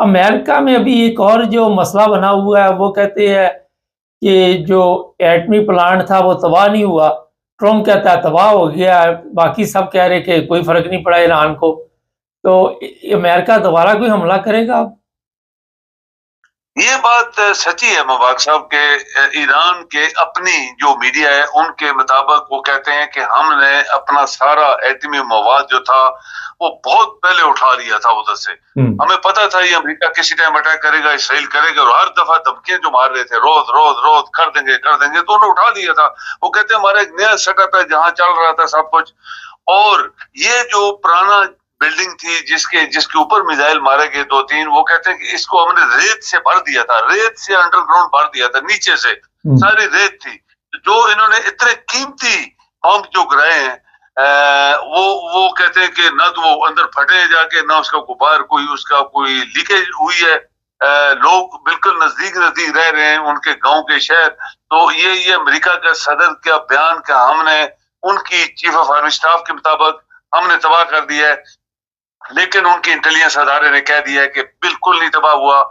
امریکہ میں ابھی ایک اور جو مسئلہ بنا ہوا ہے، وہ کہتے ہیں کہ جو ایٹمی پلانٹ تھا وہ تباہ نہیں ہوا، ٹرمپ کہتا ہے تباہ ہو گیا ہے، باقی سب کہہ رہے کہ کوئی فرق نہیں پڑا ایران کو. تو امریکہ دوبارہ کوئی حملہ کرے گا؟ یہ بات سچی ہے مبارک صاحب کہ ایران کے اپنی جو میڈیا ہے ان کے مطابق وہ کہتے ہیں کہ ہم نے اپنا سارا ایٹمی مواد جو تھا وہ بہت پہلے اٹھا لیا تھا ادھر سے. ہمیں پتا تھا یہ امریکہ کسی ٹائم اٹیک کرے گا، اسرائیل کرے گا، اور ہر دفعہ دھمکیاں جو مار رہے تھے روز روز روز کر دیں گے تو انہوں نے اٹھا لیا تھا. وہ کہتے ہیں ہمارا ایک نیا سیٹ اپ ہے جہاں چل رہا تھا سب کچھ، اور یہ جو پرانا بلڈنگ تھی جس کے اوپر میزائل مارے گئے 2-3، وہ کہتے ہیں کہ اس کو ہم نے ریت سے بھر دیا تھا، ریت سے انڈر گراؤنڈ بھر دیا تھا، نیچے سے ساری ریت تھی. جو انہوں نے اتنے قیمتی بم جو گرائے ہیں وہ کہتے ہیں کہ نہ تو وہ اندر پھٹے جا کے، نہ اس کا غبار اس کا کوئی لیکیج ہوئی ہے. لوگ بالکل نزدیک رہ رہے ہیں ان کے گاؤں کے شہر. تو یہ امریکہ کا صدر کا بیان کہ ہم نے ان کی چیف آف آرمی اسٹاف کے مطابق ہم نے تباہ کر دیا ہے، لیکن ان کی انٹیلیجنس ادارے نے کہہ دیا ہے کہ بالکل نہیں تباہ ہوا.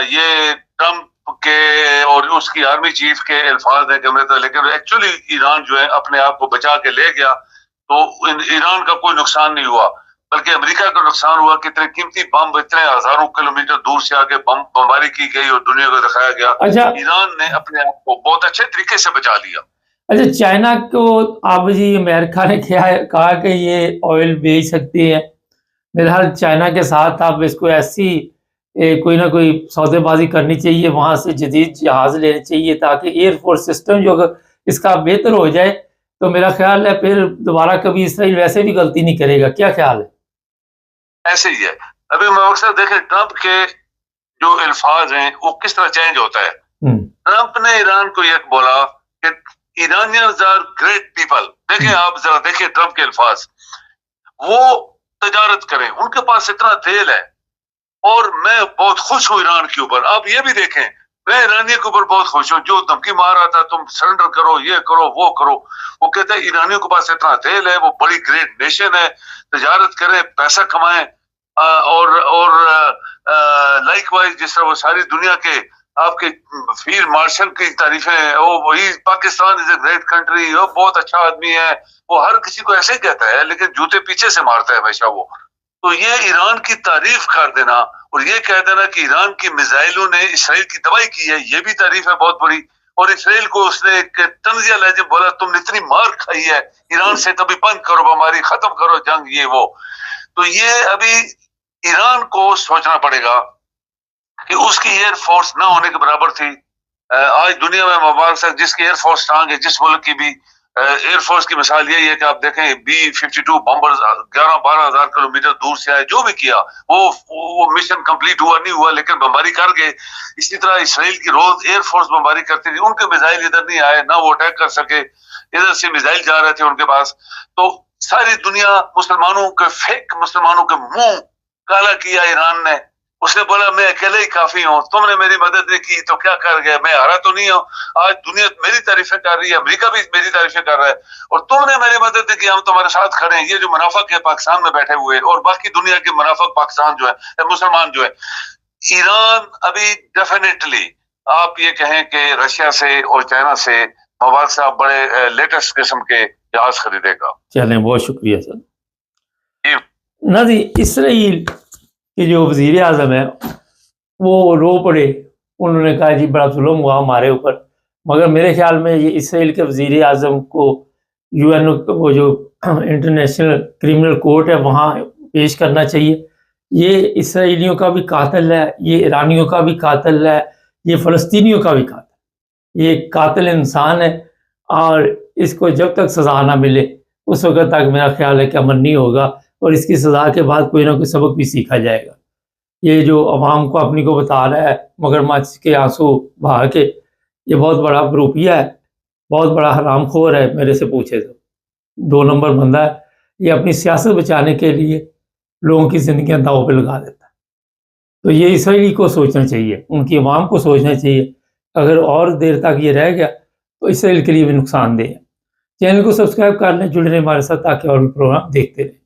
یہ ٹرمپ کے اور اس کی آرمی چیف کے الفاظ ہیں کہ لیکن ایکچولی ایران جو ہے اپنے آپ کو بچا کے لے گیا. تو ایران کا کوئی نقصان نہیں ہوا بلکہ امریکہ کا نقصان ہوا کہ اتنے قیمتی بم اتنے ہزاروں کلومیٹر دور سے آگے بمباری کی گئی اور دنیا کو دکھایا گیا. ایران نے اپنے آپ کو بہت اچھے طریقے سے بچا لیا. اچھا، چائنا کو آپ جی امریکہ نے کہا کہ یہ آئل بیچ سکتی ہے. میرے خیال چائنا کے ساتھ آپ اس کو ایسی کوئی نہ کوئی سودے بازی کرنی چاہیے، وہاں سے جدید جہاز لینے چاہیے تاکہ ایئر فورس سسٹم جو اگر اس کا بہتر ہو جائے تو میرا خیال ہے پھر دوبارہ کبھی اسرائیل ویسے بھی غلطی نہیں کرے گا. کیا خیال ہے؟ ایسے ہی ہے. ابھی میں اکثر دیکھیں ٹرمپ کے جو الفاظ ہیں وہ کس طرح چینج ہوتا ہے. ٹرمپ نے ایران کو یہ بولا کہ ایرانیز آر گریٹ پیپل. دیکھیں آپ ذرا دیکھیں ٹرمپ کے الفاظ، وہ تجارت کریں، ان کے پاس اتنا تیل ہے اور میں بہت خوش ہوں ایران کے اوپر. آپ یہ بھی دیکھیں میں ایرانیوں کے اوپر بہت خوش ہوں، جو دھمکی مار رہا تھا تم سرنڈر کرو، یہ کرو وہ کرو، وہ کہتا ہے ایرانیوں کے پاس اتنا تیل ہے، وہ بڑی گریٹ نیشن ہے، تجارت کریں، پیسہ کمائیں. اور لائک وائز جس طرح وہ ساری دنیا کے آپ کے فیلڈ مارشل کی تعریفیں، وہی پاکستان از اے گریٹ کنٹری، وہ بہت اچھا آدمی ہے، وہ ہر کسی کو ایسے ہی کہتا ہے لیکن جوتے پیچھے سے مارتا ہے ہمیشہ وہ. تو یہ ایران کی تعریف کر دینا اور یہ کہہ دینا کہ ایران کی میزائلوں نے اسرائیل کی تباہی کی ہے، یہ بھی تعریف ہے بہت بڑی. اور اسرائیل کو اس نے ایک طنزیہ لہجے بولا تم نے اتنی مار کھائی ہے ایران سے، تبھی بند کرو ہماری، ختم کرو جنگ، یہ وہ. تو یہ ابھی ایران کو سوچنا پڑے گا کہ اس کی ایئر فورس نہ ہونے کے برابر تھی. آج دنیا میں مبارک صاحب جس کی ایئر فورس اسٹرانگ ہے، جس ملک کی بھی ایئر فورس کی مثال یہی ہے کہ آپ دیکھیں B-52 بمبر 11-12 ہزار کلومیٹر دور سے آئے، جو بھی کیا وہ مشن کمپلیٹ ہوا نہیں ہوا لیکن بمباری کر گئے. اسی طرح اسرائیل کی روز ایئر فورس بمباری کرتی تھی، ان کے میزائل ادھر نہیں آئے، نہ وہ اٹیک کر سکے، ادھر سے میزائل جا رہے تھے ان کے پاس. تو ساری دنیا مسلمانوں کے فیک مسلمانوں کے منہ کالا کیا ایران نے. اس نے بولا میں اکیلے ہی کافی ہوں، تم نے میری مدد نہیں کی تو کیا کر گئے، میں ہارا تو نہیں ہوں. آج دنیا میری تعریفیں کر رہی ہے، امریکہ بھی میری تعریفیں کر رہا ہے، اور تم نے میری مدد نہیں کی، ہم تمہارے ساتھ کھڑے ہیں. یہ جو منافق ہے پاکستان میں بیٹھے ہوئے اور باقی دنیا کے منافق پاکستان جو ہے، مسلمان جو ہے. ایران ابھی ڈیفینیٹلی آپ یہ کہیں کہ رشیا سے اور چائنا سے مبارک صاحب بڑے لیٹسٹ قسم کے جہاز خریدے گا. چلیں، بہت شکریہ سر. نہ جی، اسرائیل کہ جو وزیر اعظم ہے وہ رو پڑے، انہوں نے کہا جی بڑا ظلم ہوا ہمارے اوپر. مگر میرے خیال میں یہ اسرائیل کے وزیر اعظم کو UN وہ جو انٹرنیشنل کرمنل کورٹ ہے وہاں پیش کرنا چاہیے. یہ اسرائیلیوں کا بھی قاتل ہے، یہ ایرانیوں کا بھی قاتل ہے، یہ فلسطینیوں کا بھی قاتل ہے. یہ قاتل انسان ہے اور اس کو جب تک سزا نہ ملے اس وقت تک میرا خیال ہے کہ امن نہیں ہوگا، اور اس کی سزا کے بعد کوئی نہ کوئی سبق بھی سیکھا جائے گا. یہ جو عوام کو اپنی کو بتا رہا ہے مگرمچھ کے آنسو بہا کے، یہ بہت بڑا گروپیہ ہے، بہت بڑا حرام خور ہے. میرے سے پوچھے تو 2 نمبر بندہ ہے. یہ اپنی سیاست بچانے کے لیے لوگوں کی زندگیاں داؤ پہ لگا دیتا ہے. تو یہ اسرائیلی کو سوچنا چاہیے، ان کی عوام کو سوچنا چاہیے. اگر اور دیر تک یہ رہ گیا تو اسرائیل کے لیے بھی نقصان دہ ہے. چینل کو سبسکرائب کر لیں، جڑے رہیں ہمارے ساتھ تاکہ اور بھی پروگرام دیکھتے رہیں.